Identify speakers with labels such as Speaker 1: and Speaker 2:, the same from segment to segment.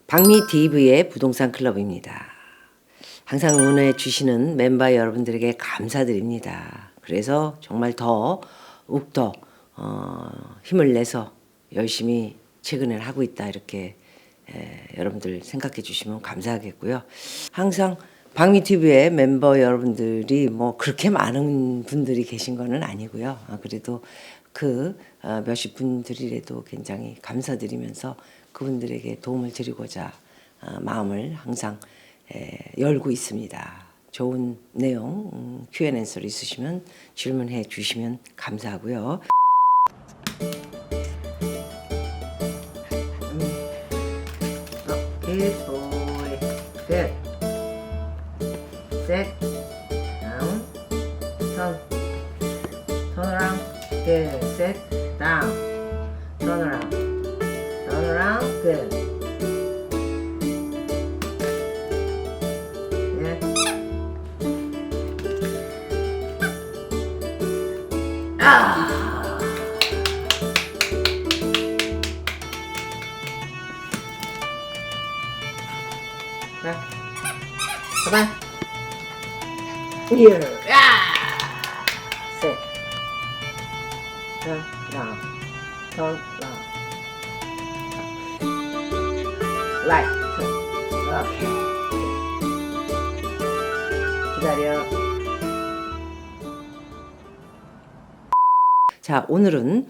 Speaker 1: 박미TV의 부동산 클럽입니다. 항상 응원해 주시는 멤버 여러분들에게 감사드립니다. 그래서 정말 더욱더 힘을 내서 열심히 최근에 하고 있다 이렇게 여러분들 생각해 주시면 감사하겠고요. 항상 박미TV의 멤버 여러분들이 뭐 그렇게 많은 분들이 계신 거는 아니고요. 그래도 그 몇십 분들이라도 굉장히 감사드리면서 그분들에게 도움을 드리고자 마음을 항상 열고 있습니다. 좋은 내용 Q&A를 있으시면 질문해 주시면 감사하고요. Good boy. Good. Sit down. Turn around. Good. Sit down. Turn around. Turn around. Good. Yeah. Come on. Here. Sit. Turn round. Turn round. Right. Okay. 기다려. 자, 오늘은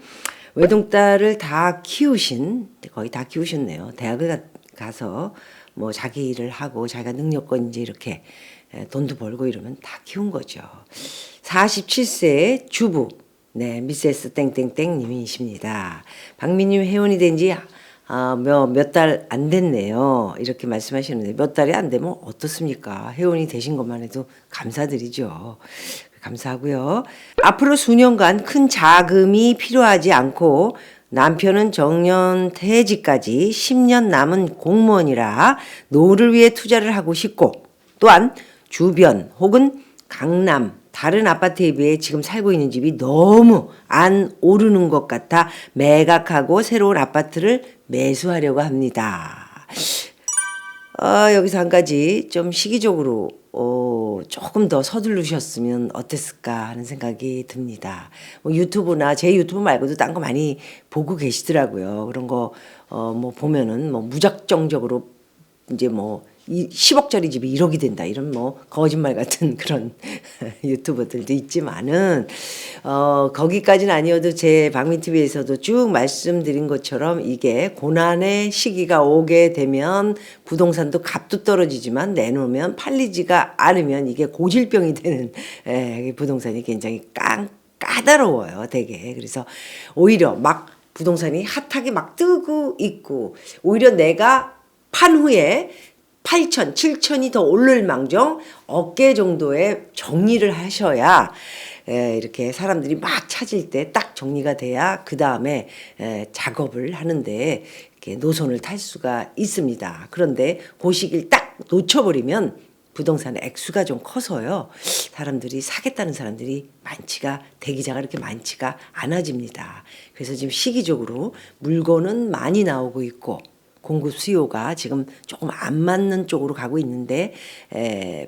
Speaker 1: 외동딸을 다 키우신, 거의 다 키우셨네요. 대학을 가서 뭐 자기 일을 하고 자기가 능력껏 이제 이렇게 돈도 벌고 이러면 다 키운 거죠. 47세 주부, 네, 미세스 땡땡땡 님이십니다. 박미님 회원이 된 지 몇 달 안 됐네요. 이렇게 말씀하시는데 몇 달이 안 되면 어떻습니까? 회원이 되신 것만 해도 감사드리죠. 감사하고요. 앞으로 수년간 큰 자금이 필요하지 않고 남편은 정년 퇴직까지 10년 남은 공무원이라 노후를 위해 투자를 하고 싶고 또한 주변 혹은 강남 다른 아파트에 비해 지금 살고 있는 집이 너무 안 오르는 것 같아 매각하고 새로운 아파트를 매수하려고 합니다. 여기서 한 가지 좀 시기적으로 조금 더 서두르셨으면 어땠을까 하는 생각이 듭니다. 뭐 유튜브나 제 유튜브 말고도 딴 거 많이 보고 계시더라고요. 그런 거 뭐 보면은 뭐 무작정적으로 이제 뭐 10억짜리 집이 1억이 된다 이런 뭐 거짓말 같은 그런 유튜버들도 있지만은 거기까지는 아니어도 제 박미TV에서도 쭉 말씀드린 것처럼 이게 고난의 시기가 오게 되면 부동산도 값도 떨어지지만 내놓으면 팔리지가 않으면 이게 고질병이 되는 부동산이 굉장히 까다로워요 되게. 그래서 오히려 막 부동산이 핫하게 막 뜨고 있고 오히려 내가 판 후에 8천, 7천이 더 오를 망정 어깨 정도의 정리를 하셔야 이렇게 사람들이 막 찾을 때 딱 정리가 돼야 그 다음에 작업을 하는데 이렇게 노선을 탈 수가 있습니다. 그런데 그 시기를 딱 놓쳐버리면 부동산의 액수가 좀 커서요. 사람들이 사겠다는 사람들이 대기자가 그렇게 많지가 않아집니다. 그래서 지금 시기적으로 물건은 많이 나오고 있고 공급 수요가 지금 조금 안 맞는 쪽으로 가고 있는데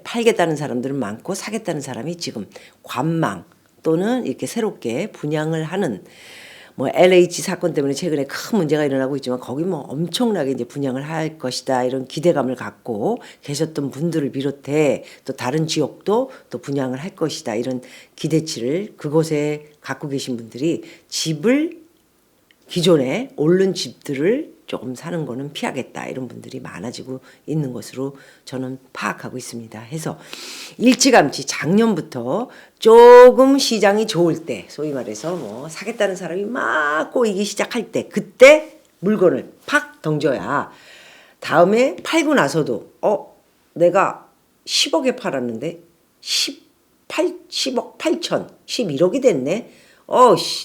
Speaker 1: 팔겠다는 사람들은 많고 사겠다는 사람이 지금 관망 또는 이렇게 새롭게 분양을 하는 뭐 LH 사건 때문에 최근에 큰 문제가 일어나고 있지만 거기 뭐 엄청나게 이제 분양을 할 것이다 이런 기대감을 갖고 계셨던 분들을 비롯해 또 다른 지역도 또 분양을 할 것이다 이런 기대치를 그곳에 갖고 계신 분들이 집을 기존에 오른 집들을 조금 사는 거는 피하겠다 이런 분들이 많아지고 있는 것으로 저는 파악하고 있습니다. 해서 일찌감치 작년부터 조금 시장이 좋을 때 소위 말해서 뭐 사겠다는 사람이 막 꼬이기 시작할 때 그때 물건을 팍 던져야 다음에 팔고 나서도 내가 10억에 팔았는데 10억 8천 11억이 됐네.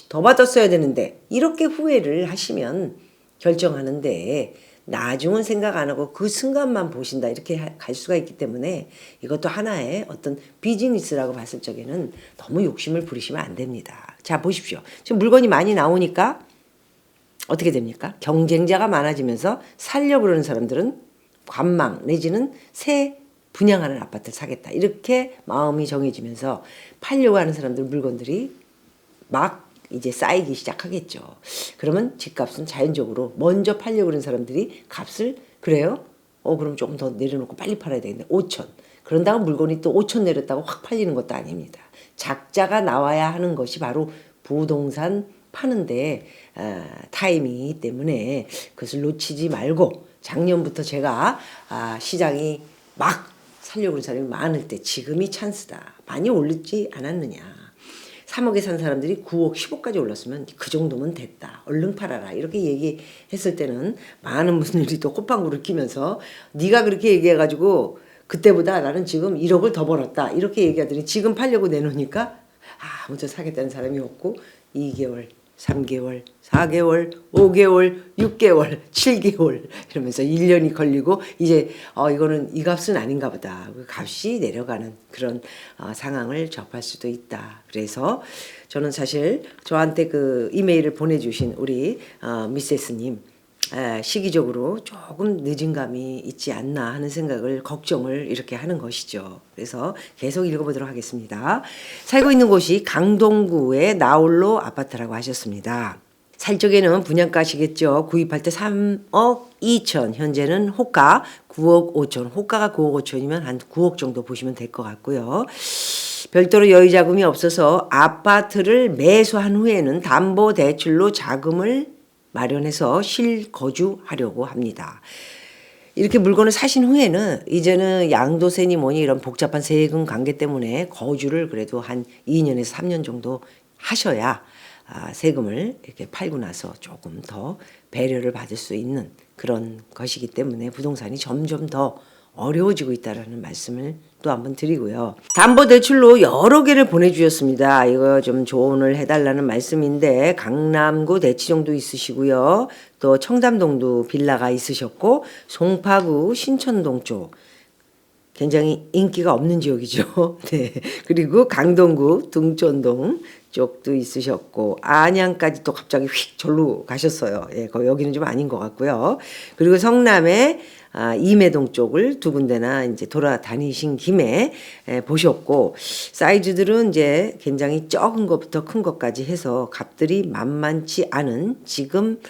Speaker 1: 더 받았어야 되는데 이렇게 후회를 하시면 결정하는데 나중은 생각 안 하고 그 순간만 보신다 이렇게 갈 수가 있기 때문에 이것도 하나의 어떤 비즈니스라고 봤을 적에는 너무 욕심을 부리시면 안 됩니다. 자 보십시오. 지금 물건이 많이 나오니까 어떻게 됩니까? 경쟁자가 많아지면서 살려고 그러는 사람들은 관망 내지는 새 분양하는 아파트를 사겠다. 이렇게 마음이 정해지면서 팔려고 하는 사람들 물건들이 막 이제 쌓이기 시작하겠죠. 그러면 집값은 자연적으로 먼저 팔려고 하는 사람들이 값을 그래요? 그럼 조금 더 내려놓고 빨리 팔아야 되겠네. 5천. 그런다고 물건이 또 5천 내렸다고 확 팔리는 것도 아닙니다. 작자가 나와야 하는 것이 바로 부동산 파는데 타이밍이기 때문에 그것을 놓치지 말고 작년부터 제가 시장이 막 살려고 하는 사람이 많을 때 지금이 찬스다. 많이 오르지 않았느냐. 3억에 산 사람들이 9억, 10억까지 올랐으면 그 정도면 됐다. 얼른 팔아라. 이렇게 얘기했을 때는 많은 분들이 또 콧방구를 끼면서 네가 그렇게 얘기해가지고 그때보다 나는 지금 1억을 더 벌었다. 이렇게 얘기하더니 지금 팔려고 내놓으니까 아무도 사겠다는 사람이 없고 2개월, 3개월, 4개월, 5개월, 6개월, 7개월 이러면서 1년이 걸리고 이제 이거는 이 값은 아닌가 보다. 그 값이 내려가는 그런 상황을 접할 수도 있다. 그래서 저는 사실 저한테 그 이메일을 보내주신 우리 미세스님 시기적으로 조금 늦은 감이 있지 않나 하는 생각을 걱정을 이렇게 하는 것이죠. 그래서 계속 읽어보도록 하겠습니다. 살고 있는 곳이 강동구의 나홀로 아파트라고 하셨습니다. 살 적에는 분양가시겠죠. 구입할 때 3억 2천, 현재는 호가 9억 5천, 호가가 9억 5천이면 한 9억 정도 보시면 될 것 같고요. 별도로 여유 자금이 없어서 아파트를 매수한 후에는 담보대출로 자금을 마련해서 실거주하려고 합니다. 이렇게 물건을 사신 후에는 이제는 양도세니 뭐니 이런 복잡한 세금 관계 때문에 거주를 그래도 한 2년에서 3년 정도 하셔야 세금을 이렇게 팔고 나서 조금 더 배려를 받을 수 있는 그런 것이기 때문에 부동산이 점점 더 어려워지고 있다라는 말씀을 또 한번 드리고요. 담보대출로 여러 개를 보내주셨습니다. 이거 좀 조언을 해달라는 말씀인데 강남구 대치동도 있으시고요. 또 청담동도 빌라가 있으셨고 송파구 신천동 쪽 굉장히 인기가 없는 지역이죠. 네. 그리고 강동구 등촌동 쪽도 있으셨고 안양까지 또 갑자기 휙 절로 가셨어요. 예, 여기는 좀 아닌 것 같고요. 그리고 성남의 임해동 쪽을 두 군데나 이제 돌아다니신 김에 보셨고 사이즈들은 이제 굉장히 적은 것부터 큰 것까지 해서 값들이 만만치 않은 지금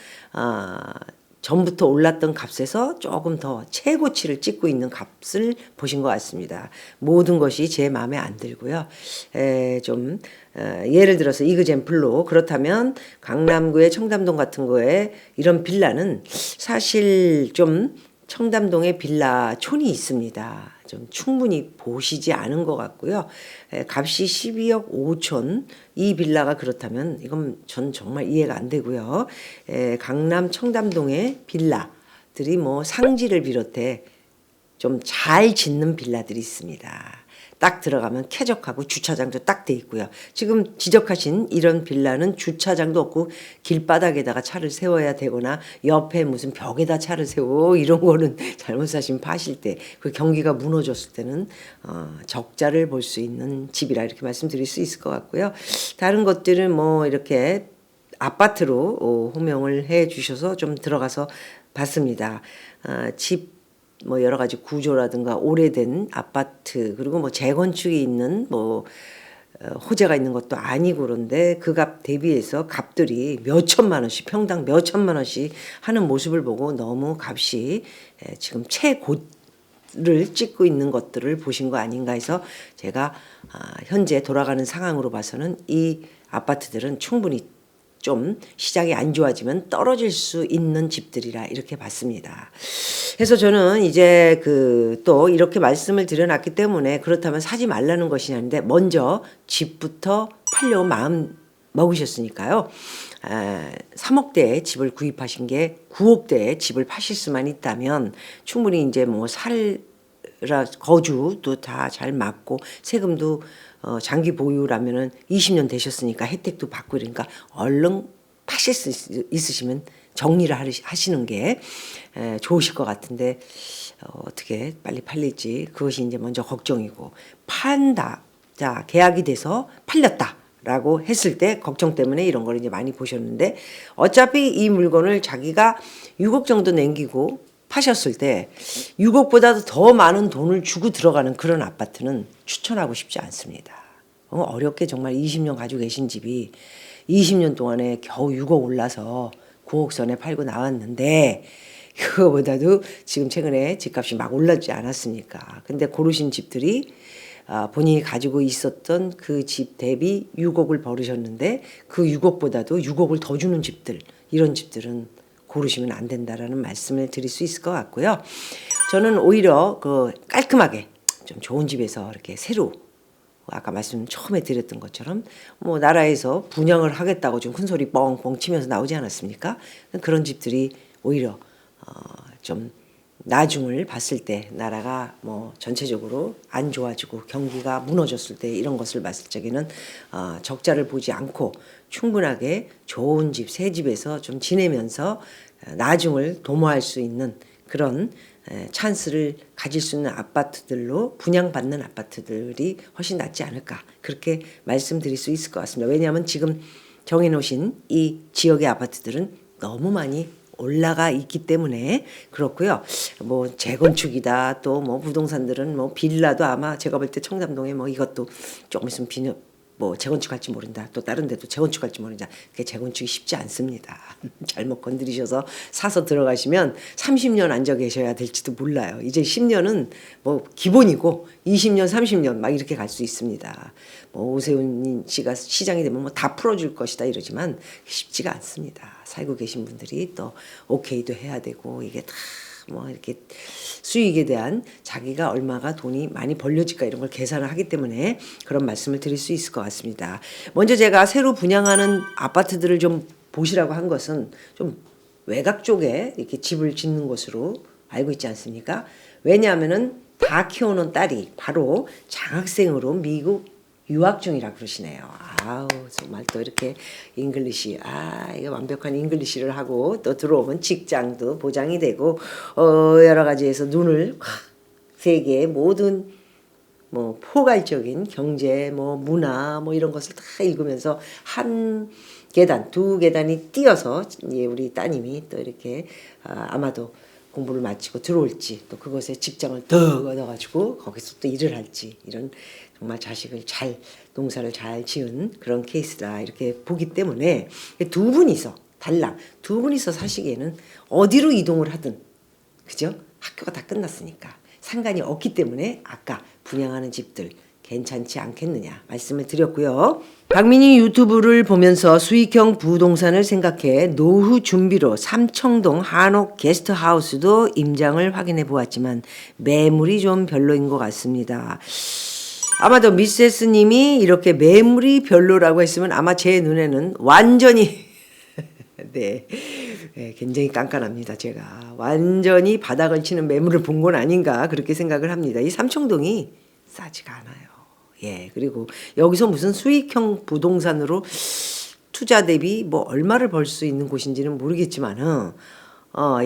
Speaker 1: 전부터 올랐던 값에서 조금 더 최고치를 찍고 있는 값을 보신 것 같습니다. 모든 것이 제 마음에 안 들고요. 좀 예를 들어서 이그젠플로 그렇다면 강남구의 청담동 같은 거에 이런 빌라는 사실 좀 청담동에 빌라촌이 있습니다. 좀 충분히 보시지 않은 것 같고요. 값이 12억 5천 이 빌라가 그렇다면 이건 전 정말 이해가 안 되고요. 강남 청담동의 빌라들이 뭐 상지를 비롯해 좀 잘 짓는 빌라들이 있습니다. 딱 들어가면 쾌적하고 주차장도 딱 돼 있고요. 지금 지적하신 이런 빌라는 주차장도 없고 길바닥에다가 차를 세워야 되거나 옆에 무슨 벽에다 차를 세워 이런 거는 잘못 사시면 파실 때 그 경기가 무너졌을 때는 적자를 볼 수 있는 집이라 이렇게 말씀드릴 수 있을 것 같고요. 다른 것들은 뭐 이렇게 아파트로 호명을 해 주셔서 좀 들어가서 봤습니다. 집 뭐 여러 가지 구조라든가 오래된 아파트 그리고 뭐 재건축이 있는 뭐 호재가 있는 것도 아니고 그런데 그 값 대비해서 값들이 몇 천만 원씩 평당 몇 천만 원씩 하는 모습을 보고 너무 값이 지금 최고를 찍고 있는 것들을 보신 거 아닌가 해서 제가 현재 돌아가는 상황으로 봐서는 이 아파트들은 충분히 좀 시장이 안 좋아지면 떨어질 수 있는 집들이라 이렇게 봤습니다. 그래서 저는 이제 또 이렇게 말씀을 드려놨기 때문에 그렇다면 사지 말라는 것이 아닌데 먼저 집부터 팔려고 마음 먹으셨으니까요. 3억대의 집을 구입하신 게 9억대의 집을 파실 수만 있다면 충분히 이제 뭐 거주도 다 잘 맞고 세금도 장기 보유라면은 20년 되셨으니까 혜택도 받고 이러니까 얼른 파실 수 있으시면 정리를 하시는 게 좋으실 것 같은데 어떻게 빨리 팔릴지 그것이 이제 먼저 걱정이고 판다. 자, 계약이 돼서 팔렸다. 라고 했을 때 걱정 때문에 이런 걸 이제 많이 보셨는데 어차피 이 물건을 자기가 6억 정도 남기고 파셨을 때 6억보다도 더 많은 돈을 주고 들어가는 그런 아파트는 추천하고 싶지 않습니다. 어렵게 정말 20년 가지고 계신 집이 20년 동안에 겨우 6억 올라서 9억 선에 팔고 나왔는데 그거보다도 지금 최근에 집값이 막 올랐지 않았습니까? 근데 고르신 집들이 본인이 가지고 있었던 그 집 대비 6억을 벌으셨는데 그 6억보다도 6억을 더 주는 집들, 이런 집들은 고르시면 안 된다라는 말씀을 드릴 수 있을 것 같고요. 저는 오히려 그 깔끔하게 좀 좋은 집에서 이렇게 새로, 아까 말씀 처음에 드렸던 것처럼 뭐 나라에서 분양을 하겠다고 좀 큰 소리 뻥뻥 치면서 나오지 않았습니까? 그런 집들이 오히려 좀 나중을 봤을 때 나라가 뭐 전체적으로 안 좋아지고 경기가 무너졌을 때 이런 것을 봤을 적에는 적자를 보지 않고 충분하게 좋은 집, 새 집에서 좀 지내면서 나중을 도모할 수 있는 그런 찬스를 가질 수 있는 아파트들로 분양받는 아파트들이 훨씬 낫지 않을까, 그렇게 말씀드릴 수 있을 것 같습니다. 왜냐하면 지금 정해놓으신 이 지역의 아파트들은 너무 많이 올라가 있기 때문에 그렇고요. 뭐 재건축이다, 또 뭐 부동산들은 뭐 빌라도 아마 제가 볼 때 청담동에 뭐 이것도 조금 있으면 뭐 재건축할지 모른다, 또 다른 데도 재건축할지 모른다. 그게 재건축이 쉽지 않습니다. 잘못 건드리셔서 사서 들어가시면 30년 앉아 계셔야 될지도 몰라요. 이제 10년은 뭐 기본이고 20년, 30년 막 이렇게 갈 수 있습니다. 뭐 오세훈 씨가 시장이 되면 뭐 다 풀어줄 것이다 이러지만 쉽지가 않습니다. 살고 계신 분들이 또 오케이도 해야 되고 이게 다 뭐 이렇게 수익에 대한 자기가 얼마가 돈이 많이 벌려질까 이런 걸 계산을 하기 때문에 그런 말씀을 드릴 수 있을 것 같습니다. 먼저 제가 새로 분양하는 아파트들을 좀 보시라고 한 것은 좀 외곽 쪽에 이렇게 집을 짓는 것으로 알고 있지 않습니까? 왜냐하면은 다 키우는 딸이 바로 장학생으로 미국 유학 중이라 그러시네요. 아우, 정말 또 이렇게 잉글리시, 이거 완벽한 잉글리시를 하고 또 들어오면 직장도 보장이 되고 여러 가지에서 눈을 세계의 모든 뭐 포괄적인 경제, 뭐 문화, 뭐 이런 것을 다 읽으면서 한 계단, 두 계단이 뛰어서 우리 따님이 또 이렇게 아마도 공부를 마치고 들어올지, 또 그것에 직장을 더 얻어가지고 거기서 또 일을 할지, 이런 정말 자식을 잘, 농사를 잘 지은 그런 케이스다 이렇게 보기 때문에 두 분이서 달랑 두 분이서 사시기에는 어디로 이동을 하든, 그죠? 학교가 다 끝났으니까 상관이 없기 때문에 아까 분양하는 집들 괜찮지 않겠느냐 말씀을 드렸고요. 박민희 유튜브를 보면서 수익형 부동산을 생각해 노후 준비로 삼청동 한옥 게스트하우스도 임장을 확인해 보았지만 매물이 좀 별로인 것 같습니다. 아마도 미세스님이 이렇게 매물이 별로라고 했으면 아마 제 눈에는 완전히 네, 굉장히 깐깐합니다. 제가 완전히 바닥을 치는 매물을 본 건 아닌가 그렇게 생각을 합니다. 이 삼청동이 싸지가 않아요. 예, 그리고 여기서 무슨 수익형 부동산으로 투자 대비 뭐 얼마를 벌 수 있는 곳인지는 모르겠지만은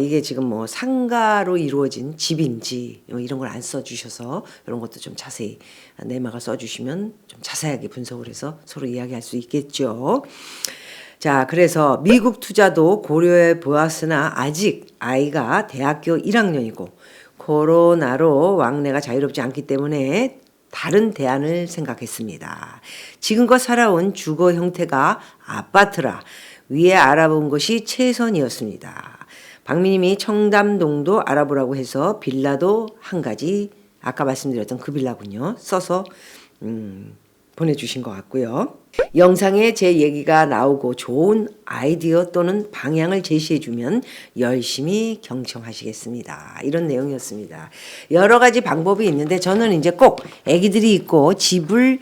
Speaker 1: 이게 지금 뭐 상가로 이루어진 집인지 이런 걸 안 써주셔서 이런 것도 좀 자세히 내막을 써주시면 좀 자세하게 분석을 해서 서로 이야기할 수 있겠죠. 자, 그래서 미국 투자도 고려해 보았으나 아직 아이가 대학교 1학년이고 코로나로 왕래가 자유롭지 않기 때문에 다른 대안을 생각했습니다. 지금껏 살아온 주거 형태가 아파트라 위에 알아본 것이 최선이었습니다. 박미님이 청담동도 알아보라고 해서 빌라도 한 가지, 아까 말씀드렸던 그 빌라군요, 써서 보내주신 것 같고요. 영상에 제 얘기가 나오고 좋은 아이디어 또는 방향을 제시해주면 열심히 경청하시겠습니다. 이런 내용이었습니다. 여러 가지 방법이 있는데 저는 이제 꼭 아기들이 있고 집을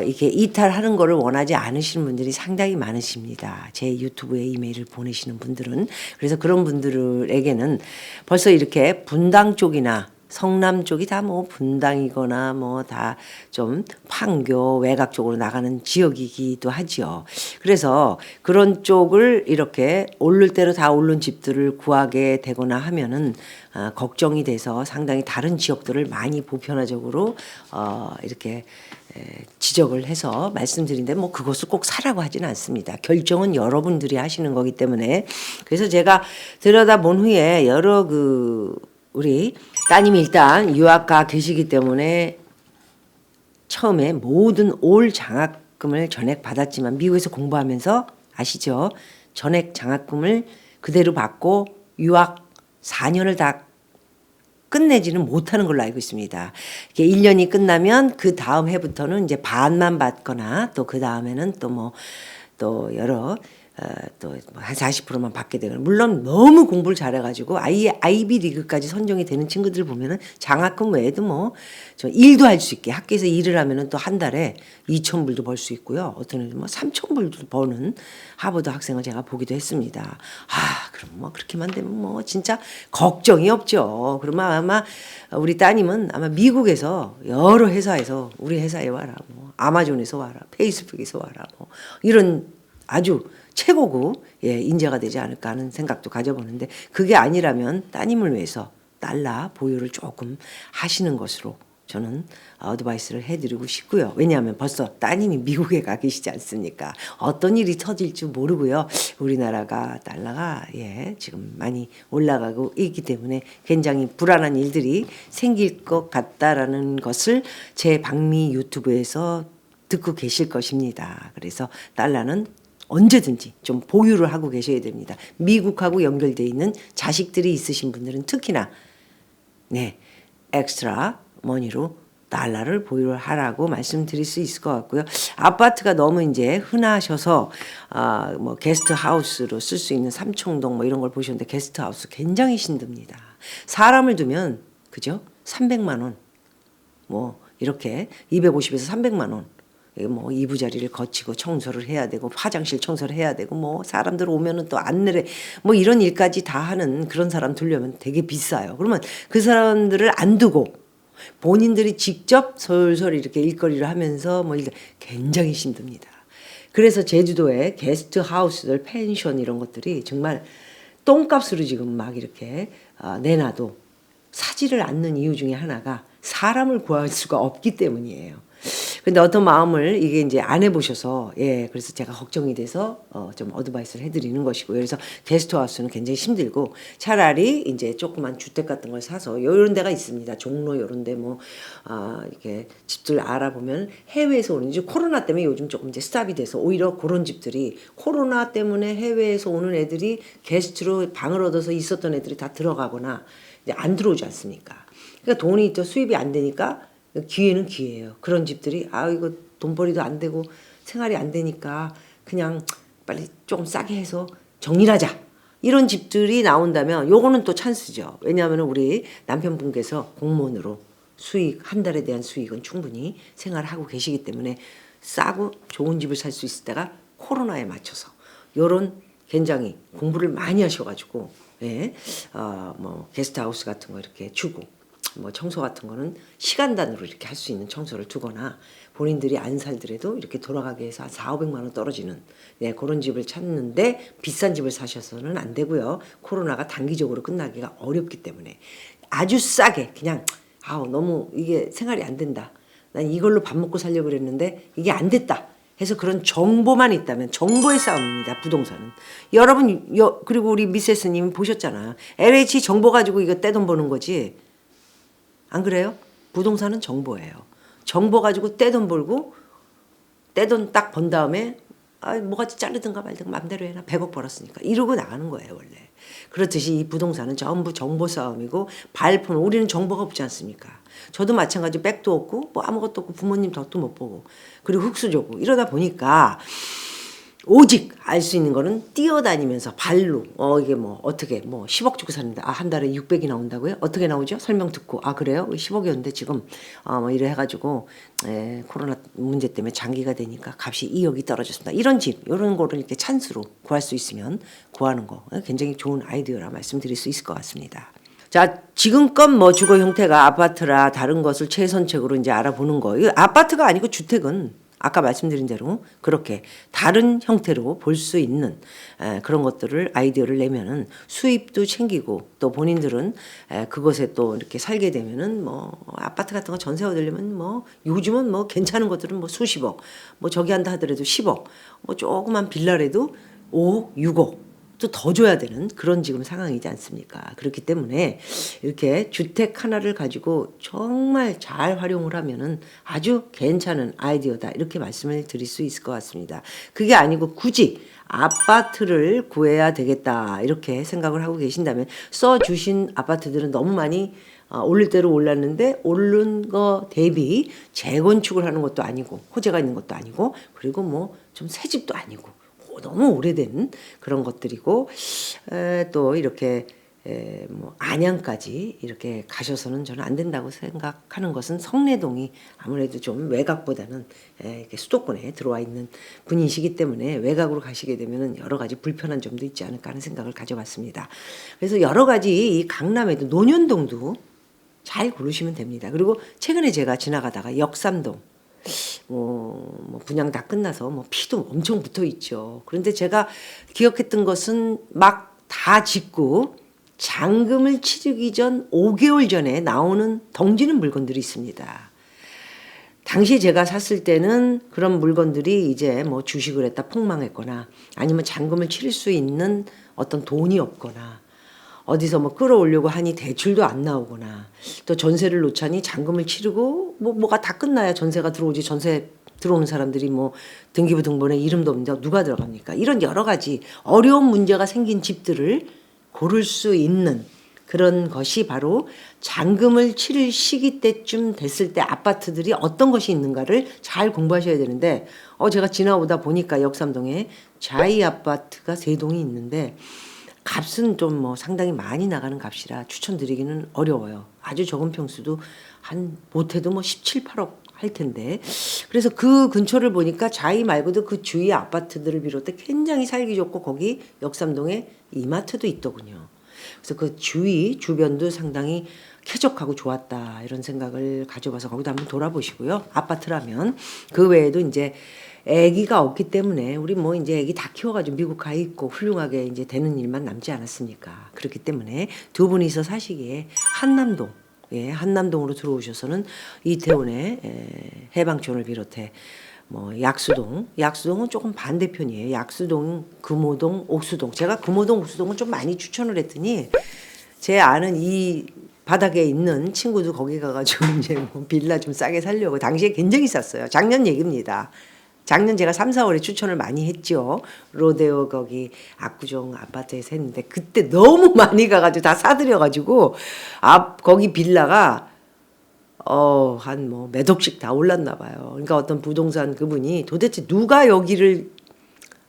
Speaker 1: 이렇게 이탈하는 거를 원하지 않으시는 분들이 상당히 많으십니다. 제 유튜브에 이메일을 보내시는 분들은. 그래서 그런 분들에게는 벌써 이렇게 분당 쪽이나 성남 쪽이 다 뭐 분당이거나 뭐 다 좀 판교 외곽 쪽으로 나가는 지역이기도 하지요. 그래서 그런 쪽을 이렇게 오를 대로 다 오른 집들을 구하게 되거나 하면은 걱정이 돼서 상당히 다른 지역들을 많이 보편화적으로 이렇게 지적을 해서 말씀드린데 뭐 그것을 꼭 사라고 하지는 않습니다. 결정은 여러분들이 하시는 거기 때문에. 그래서 제가 들여다본 후에 여러 우리 따님이 일단 유학가 계시기 때문에 처음에 모든 올 장학금을 전액 받았지만 미국에서 공부하면서 아시죠? 전액 장학금을 그대로 받고 유학 4년을 다 끝내지는 못하는 걸로 알고 있습니다. 이게 1년이 끝나면 그 다음 해부터는 이제 반만 받거나 또 그 다음에는 또 여러 또 한 40%만 받게 되거나 물론 너무 공부를 잘해가지고 아이비 리그까지 선정이 되는 친구들 보면은 장학금 외에도 뭐 저 일도 할 수 있게 학교에서 일을 하면은 또 한 달에 2,000불도 벌 수 있고요. 어떤 애들 뭐 3,000불도 버는 하버드 학생을 제가 보기도 했습니다. 그럼 뭐 그렇게만 되면 뭐 진짜 걱정이 없죠. 그러면 아마 우리 따님은 아마 미국에서 여러 회사에서 우리 회사에 와라, 뭐 아마존에서 와라, 페이스북에서 와라, 뭐 이런 아주 최고급 인재가 되지 않을까 하는 생각도 가져보는데 그게 아니라면 따님을 위해서 달러 보유를 조금 하시는 것으로 저는 어드바이스를 해드리고 싶고요. 왜냐하면 벌써 따님이 미국에 가 계시지 않습니까? 어떤 일이 터질지 모르고요. 우리나라가 달러가 지금 많이 올라가고 있기 때문에 굉장히 불안한 일들이 생길 것 같다라는 것을 제 박미 유튜브에서 듣고 계실 것입니다. 그래서 달러는 언제든지 좀 보유를 하고 계셔야 됩니다. 미국하고 연결되어 있는 자식들이 있으신 분들은 특히나 엑스트라 머니로 달러를 보유를 하라고 말씀드릴 수 있을 것 같고요. 아파트가 너무 이제 흔하셔서 뭐 게스트 하우스로 쓸 수 있는 삼청동 뭐 이런 걸 보셨는데 게스트 하우스 굉장히 힘듭니다. 사람을 두면 그죠? 300만 원. 뭐 이렇게 250에서 300만 원. 뭐 이부자리를 거치고 청소를 해야 되고 화장실 청소를 해야 되고 뭐 사람들 오면은 또 안내를 뭐 이런 일까지 다 하는 그런 사람 두려면 되게 비싸요. 그러면 그 사람들을 안 두고 본인들이 직접 솔솔 이렇게 일거리를 하면서 뭐 이게 굉장히 힘듭니다. 그래서 제주도에 게스트 하우스들 펜션 이런 것들이 정말 똥값으로 지금 막 이렇게 내놔도 사지를 않는 이유 중에 하나가 사람을 구할 수가 없기 때문이에요. 근데 어떤 마음을 이게 이제 안 해보셔서 그래서 제가 걱정이 돼서 좀 어드바이스를 해드리는 것이고요. 그래서 게스트하우스는 굉장히 힘들고 차라리 이제 조그만 주택 같은 걸 사서 이런 데가 있습니다. 종로 이런 데 뭐 이렇게 집들 알아보면 해외에서 오는 지 코로나 때문에 요즘 조금 이제 스탑이 돼서 오히려 그런 집들이 코로나 때문에 해외에서 오는 애들이 게스트로 방을 얻어서 있었던 애들이 다 들어가거나 이제 안 들어오지 않습니까? 그러니까 돈이 또 수입이 안 되니까 기회는 기회예요. 그런 집들이 이거 돈벌이도 안 되고 생활이 안 되니까 그냥 빨리 조금 싸게 해서 정리를 하자. 이런 집들이 나온다면 요거는 또 찬스죠. 왜냐하면 우리 남편분께서 공무원으로 수익 한 달에 대한 수익은 충분히 생활하고 계시기 때문에 싸고 좋은 집을 살 수 있을 때가 코로나에 맞춰서 요런 굉장히 공부를 많이 하셔가지고 뭐 게스트하우스 같은 거 이렇게 주고 뭐 청소 같은 거는 시간단으로 이렇게 할 수 있는 청소를 두거나 본인들이 안 살더라도 이렇게 돌아가게 해서 한 4,500만 원 떨어지는 그런 집을 찾는데 비싼 집을 사셔서는 안 되고요. 코로나가 단기적으로 끝나기가 어렵기 때문에 아주 싸게 그냥 너무 이게 생활이 안 된다. 난 이걸로 밥 먹고 살려고 그랬는데 이게 안 됐다. 해서 그런 정보만 있다면 정보의 싸움입니다. 부동산은. 여러분 그리고 우리 미세스님 보셨잖아. LH 정보 가지고 이거 떼돈 버는 거지. 안 그래요? 부동산은 정보예요. 정보 가지고 떼돈 벌고 떼돈 딱 번 다음에 뭐같이 자르든가 말든가 맘대로 해라. 100억 벌었으니까. 이러고 나가는 거예요 원래. 그렇듯이 이 부동산은 전부 정보 싸움이고 발품 우리는 정보가 없지 않습니까? 저도 마찬가지 백도 없고 뭐 아무것도 없고 부모님 덕도 못 보고 그리고 흙수저고 이러다 보니까 오직 알 수 있는 거는 뛰어다니면서 발로 이게 뭐 어떻게 뭐 10억 주고 샀는데 한 달에 600이 나온다고요? 어떻게 나오죠? 설명 듣고 그래요? 10억이었는데 지금 뭐 이래 해가지고 코로나 문제 때문에 장기가 되니까 값이 2억이 떨어졌습니다. 이런 집 이런 거를 이렇게 찬스로 구할 수 있으면 구하는 거 굉장히 좋은 아이디어라 말씀드릴 수 있을 것 같습니다. 자, 지금껏 뭐 주거 형태가 아파트라 다른 것을 최선책으로 이제 알아보는 거. 이 아파트가 아니고 주택은 아까 말씀드린 대로 그렇게 다른 형태로 볼 수 있는 그런 것들을 아이디어를 내면은 수입도 챙기고 또 본인들은 그것에 또 이렇게 살게 되면은 뭐 아파트 같은 거 전세 얻으려면 뭐 요즘은 뭐 괜찮은 것들은 뭐 수십억, 뭐 저기 한다 하더라도 10억, 뭐 조그만 빌라라도 5억, 6억 또 더 줘야 되는 그런 지금 상황이지 않습니까? 그렇기 때문에 이렇게 주택 하나를 가지고 정말 잘 활용을 하면은 아주 괜찮은 아이디어다 이렇게 말씀을 드릴 수 있을 것 같습니다. 그게 아니고 굳이 아파트를 구해야 되겠다 이렇게 생각을 하고 계신다면 써주신 아파트들은 너무 많이 오를 대로 올랐는데 오른 거 대비 재건축을 하는 것도 아니고 호재가 있는 것도 아니고 그리고 뭐 좀 새 집도 아니고 너무 오래된 그런 것들이고 또 이렇게 뭐 안양까지 이렇게 가셔서는 저는 안 된다고 생각하는 것은 성내동이 아무래도 좀 외곽보다는 이렇게 수도권에 들어와 있는 분이시기 때문에 외곽으로 가시게 되면은 여러 가지 불편한 점도 있지 않을까 하는 생각을 가져봤습니다. 그래서 여러 가지 이 강남에도 논현동도 잘 고르시면 됩니다. 그리고 최근에 제가 지나가다가 역삼동 뭐 분양 다 끝나서 뭐 피도 엄청 붙어 있죠. 그런데 제가 기억했던 것은 막 다 짓고 잔금을 치르기 전 5개월 전에 나오는 덩지는 물건들이 있습니다. 당시 제가 샀을 때는 그런 물건들이 이제 뭐 주식을 했다 폭망했거나 아니면 잔금을 치를 수 있는 어떤 돈이 없거나 어디서 뭐 끌어오려고 하니 대출도 안 나오거나 또 전세를 놓자니 잔금을 치르고 뭐가 다 끝나야 전세가 들어오지 전세 들어오는 사람들이 뭐 등기부 등본에 이름도 없는데 누가 들어갑니까? 이런 여러 가지 어려운 문제가 생긴 집들을 고를 수 있는 그런 것이 바로 잔금을 치를 시기 때쯤 됐을 때 아파트들이 어떤 것이 있는가를 잘 공부하셔야 되는데 제가 지나오다 보니까 역삼동에 자이 아파트가 3동이 있는데 값은 좀 뭐 상당히 많이 나가는 값이라 추천드리기는 어려워요. 아주 적은 평수도 한 못해도 뭐 17, 8억 할 텐데. 그래서 그 근처를 보니까 자이 말고도 그 주위 아파트들을 비롯해 굉장히 살기 좋고 거기 역삼동에 이마트도 있더군요. 그래서 그 주변도 상당히 쾌적하고 좋았다 이런 생각을 가져봐서 거기도 한번 돌아보시고요. 아파트라면 그 외에도 이제 아기가 없기 때문에 우리 뭐 이제 아기 다 키워가지고 미국 가 있고 훌륭하게 이제 되는 일만 남지 않았습니까? 그렇기 때문에 두 분이서 사시기에 한남동 한남동으로 들어오셔서는 이태원의 해방촌을 비롯해 뭐 약수동은 조금 반대편이에요. 약수동, 금호동, 옥수동. 제가 금호동, 옥수동은 좀 많이 추천을 했더니 제 아는 이 바닥에 있는 친구도 거기 가가지고 이제 뭐 빌라 좀 싸게 살려고 당시에 굉장히 쌌어요. 작년 얘기입니다. 작년 제가 3, 4월에 추천을 많이 했죠. 로데오 거기 압구정 아파트에서 했는데 그때 너무 많이 가가지고 다 사들여가지고 거기 빌라가 한 뭐 몇 억씩 다 올랐나 봐요. 그러니까 어떤 부동산 그분이 도대체 누가 여기를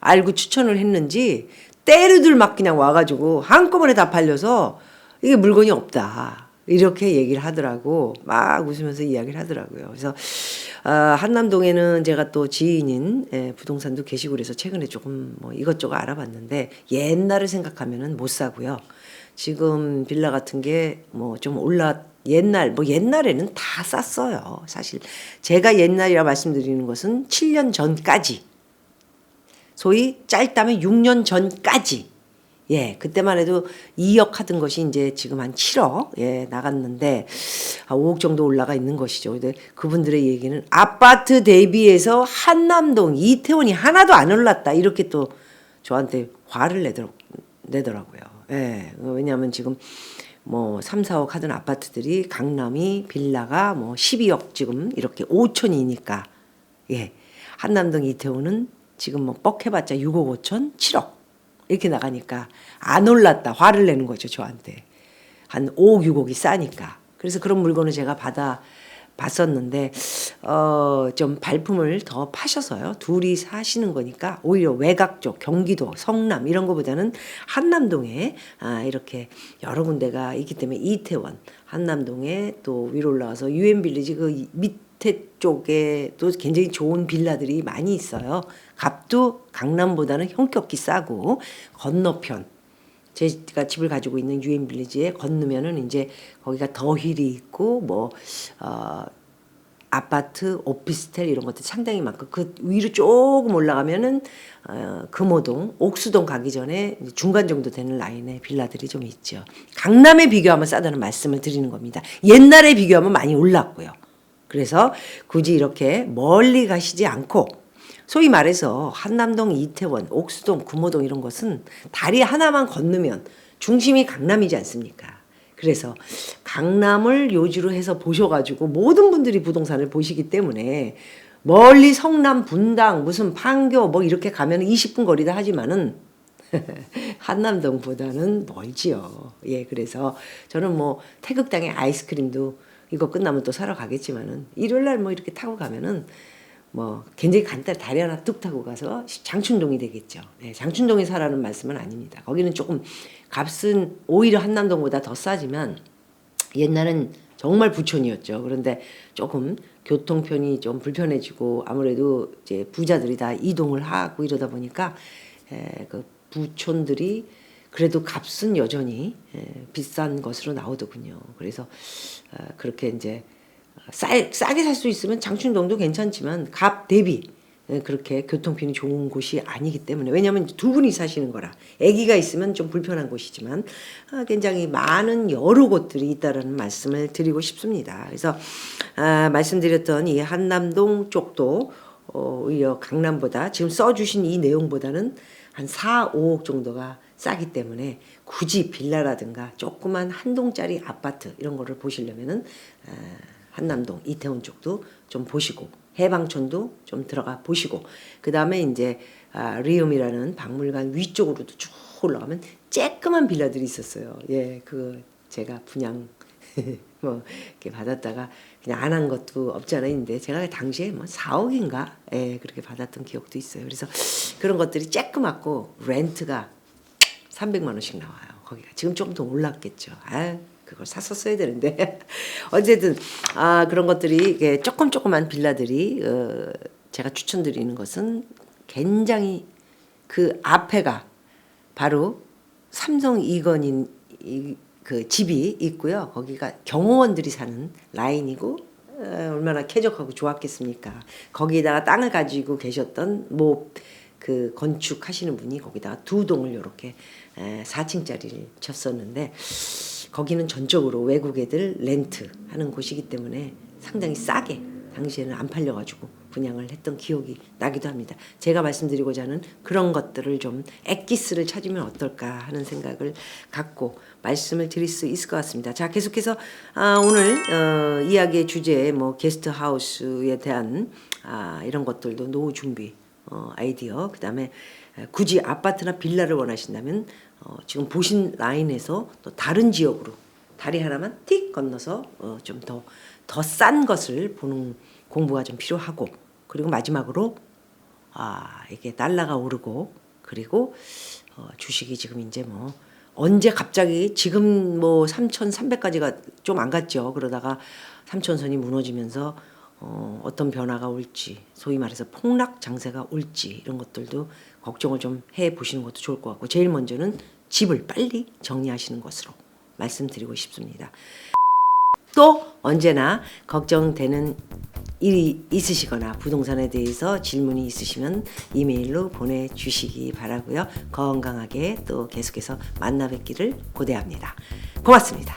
Speaker 1: 알고 추천을 했는지 때르들 막 그냥 와가지고 한꺼번에 다 팔려서 이게 물건이 없다. 이렇게 얘기를 하더라고. 막 웃으면서 이야기를 하더라고요. 그래서 한남동에는 제가 또 지인인 부동산도 계시고 그래서 최근에 조금 뭐 이것저것 알아봤는데 옛날을 생각하면은 못 사고요. 지금 빌라 같은 게 뭐 좀 옛날에는 다 쌌어요. 사실 제가 옛날이라 말씀드리는 것은 7년 전까지 소위 짧다면 6년 전까지 그때만 해도 2억 하던 것이 이제 지금 한 7억 나갔는데 5억 정도 올라가 있는 것이죠. 근데 그분들의 얘기는 아파트 대비해서 한남동, 이태원이 하나도 안 올랐다 이렇게 또 저한테 화를 내더라고요. 왜냐하면 지금 뭐 3, 4억 하던 아파트들이 강남이 빌라가 뭐 12억 지금 이렇게 5천이니까 한남동, 이태원은 지금 뭐 뻑해봤자 6억 5천, 7억 이렇게 나가니까 안 올랐다 화를 내는 거죠 저한테. 한 5억 6억이 싸니까. 그래서 그런 물건을 제가 봤었는데 좀 발품을 더 파셔서요. 둘이 사시는 거니까 오히려 외곽 쪽 경기도 성남 이런 거보다는 한남동에 이렇게 여러 군데가 있기 때문에 이태원 한남동에 또 위로 올라가서 유엔빌리지 그 밑에 쪽에 또 굉장히 좋은 빌라들이 많이 있어요. 값도 강남보다는 형격히 싸고 건너편 제가 집을 가지고 있는 유엔빌리지에 건너면은 이제 거기가 더 힐이 있고 뭐 아파트, 오피스텔 이런 것도 상당히 많고 그 위로 조금 올라가면은 금호동, 옥수동 가기 전에 중간 정도 되는 라인의 빌라들이 좀 있죠. 강남에 비교하면 싸다는 말씀을 드리는 겁니다. 옛날에 비교하면 많이 올랐고요. 그래서 굳이 이렇게 멀리 가시지 않고 소위 말해서 한남동, 이태원, 옥수동, 금호동 이런 것은 다리 하나만 건너면 중심이 강남이지 않습니까? 그래서 강남을 요지로 해서 보셔가지고 모든 분들이 부동산을 보시기 때문에 멀리 성남, 분당, 무슨 판교 뭐 이렇게 가면 20분 거리다 하지만은 한남동보다는 멀지요. 예, 그래서 저는 뭐 태극당의 아이스크림도 이거 끝나면 또 사러 가겠지만은 일요일 날 뭐 이렇게 타고 가면은 뭐 굉장히 간단히 다리 하나 뚝 타고 가서 장춘동이 되겠죠. 네, 장춘동에 사라는 말씀은 아닙니다. 거기는 조금 값은 오히려 한남동보다 더 싸지만 옛날은 정말 부촌이었죠. 그런데 조금 교통편이 좀 불편해지고 아무래도 이제 부자들이 다 이동을 하고 이러다 보니까 그 부촌들이 그래도 값은 여전히 비싼 것으로 나오더군요. 그래서 그렇게 이제 싸게 살 수 있으면 장춘동도 괜찮지만 값 대비 그렇게 교통편이 좋은 곳이 아니기 때문에 왜냐하면 두 분이 사시는 거라 아기가 있으면 좀 불편한 곳이지만 굉장히 많은 여러 곳들이 있다라는 말씀을 드리고 싶습니다. 그래서 말씀드렸던 이 한남동 쪽도 오히려 강남보다 지금 써주신 이 내용보다는 한 4, 5억 정도가 싸기 때문에 굳이 빌라라든가 조그만 한 동짜리 아파트 이런 거를 보시려면은 한남동, 이태원 쪽도 좀 보시고 해방촌도 좀 들어가 보시고 그 다음에 이제 리움이라는 박물관 위쪽으로도 쭉 올라가면 쬐끄만 빌라들이 있었어요. 예, 그 제가 분양 뭐 이렇게 받았다가 그냥 안 한 것도 없지 않아 있는데 제가 당시에 뭐 4억인가 예, 그렇게 받았던 기억도 있어요. 그래서 그런 것들이 쬐끄맣고 렌트가 300만 원씩 나와요. 거기가 지금 좀 더 올랐겠죠. 그걸 샀었어야 되는데 어쨌든 그런 것들이 이게 조그만 빌라들이 제가 추천드리는 것은 굉장히 그 앞에가 바로 삼성 이건인 그 집이 있고요. 거기가 경호원들이 사는 라인이고 얼마나 쾌적하고 좋았겠습니까. 거기에다가 땅을 가지고 계셨던 뭐 그 건축하시는 분이 거기다가 두 동을 이렇게 4층짜리를 쳤었는데 거기는 전적으로 외국 애들 렌트하는 곳이기 때문에 상당히 싸게 당시에는 안 팔려가지고 분양을 했던 기억이 나기도 합니다. 제가 말씀드리고자 하는 그런 것들을 좀 엑기스를 찾으면 어떨까 하는 생각을 갖고 말씀을 드릴 수 있을 것 같습니다. 자, 계속해서 오늘 이야기의 주제 뭐 게스트하우스에 대한 이런 것들도 노후 준비 아이디어 그다음에 굳이 아파트나 빌라를 원하신다면 지금 보신 라인에서 또 다른 지역으로 다리 하나만 틱 건너서 좀 더 싼 것을 보는 공부가 좀 필요하고 그리고 마지막으로 이게 달러가 오르고 그리고 주식이 지금 이제 뭐 언제 갑자기 지금 뭐 3,300까지가 좀 안 갔죠. 그러다가 3,000선이 무너지면서 어떤 변화가 올지 소위 말해서 폭락 장세가 올지 이런 것들도 걱정을 좀 해보시는 것도 좋을 것 같고 제일 먼저는 집을 빨리 정리하시는 것으로 말씀드리고 싶습니다. 또 언제나 걱정되는 일이 있으시거나 부동산에 대해서 질문이 있으시면 이메일로 보내주시기 바라고요. 건강하게 또 계속해서 만나 뵙기를 고대합니다. 고맙습니다.